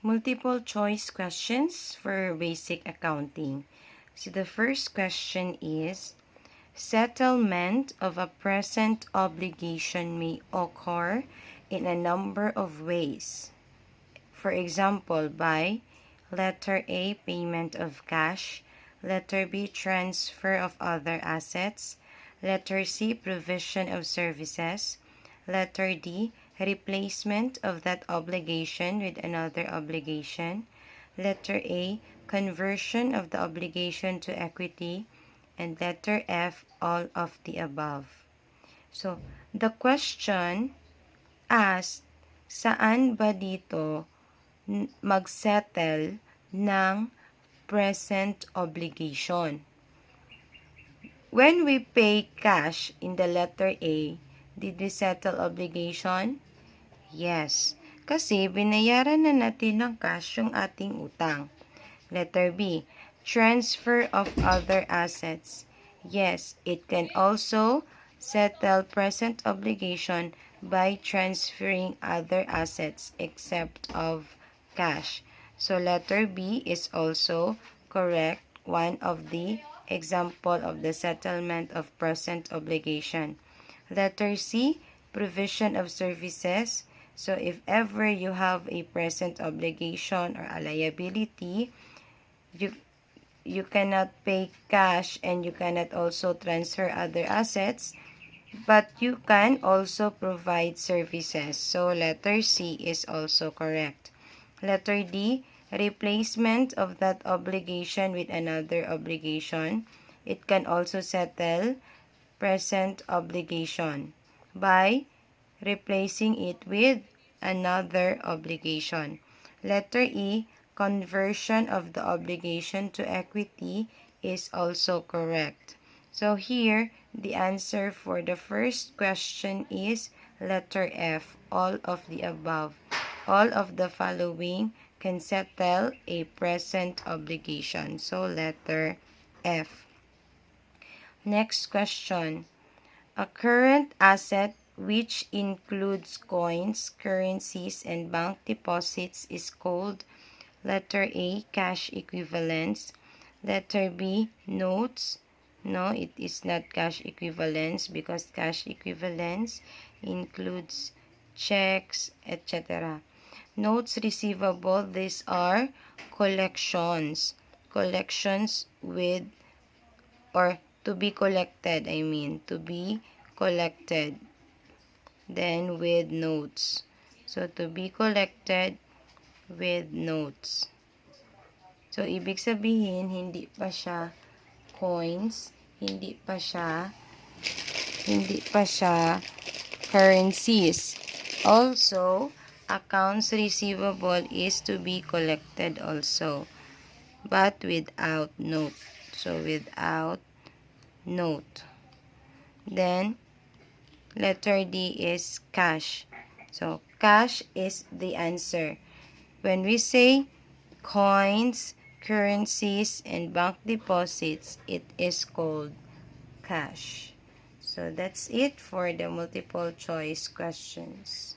Multiple choice questions for basic accounting. So the first question is, settlement of a present obligation may occur in a number of ways. For example, by letter A, payment of cash, letter B, transfer of other assets, letter C, provision of services, letter D, replacement of that obligation with another obligation, letter A, conversion of the obligation to equity, and letter F, all of the above. So, the question asks, saan ba dito mag-settle ng present obligation? When we pay cash in the letter A, did we settle obligation? Yes. Kasi binayaran na natin ng cash yung ating utang. Letter B, transfer of other assets. Yes, it can also settle present obligation by transferring other assets except of cash. So letter B is also correct, one of the example of the settlement of present obligation. Letter C, provision of services. So if ever you have a present obligation or a liability, you cannot pay cash and you cannot also transfer other assets, but you can also provide services. So letter C is also correct. Letter D, replacement of that obligation with another obligation. It can also settle present obligation by replacing it with another obligation. Letter E, conversion of the obligation to equity is also correct. So here, the answer for the first question is letter F, all of the above. All of the following can settle a present obligation. So letter F. Next question. A current asset which includes coins, currencies, and bank deposits is called letter A, cash equivalents. Letter B, notes. No, it is not cash equivalents because cash equivalents includes checks, etc. Notes receivable, these are collections. Collections with, or to be collected, to be collected. Then with notes. So, to be collected with notes. So, ibig sabihin, hindi pa siya coins, hindi pa siya currencies. Also, accounts receivable is to be collected also, but without note. So, without note. Then, letter D is cash. So, cash is the answer. When we say coins, currencies, and bank deposits, it is called cash. So, that's it for the multiple choice questions.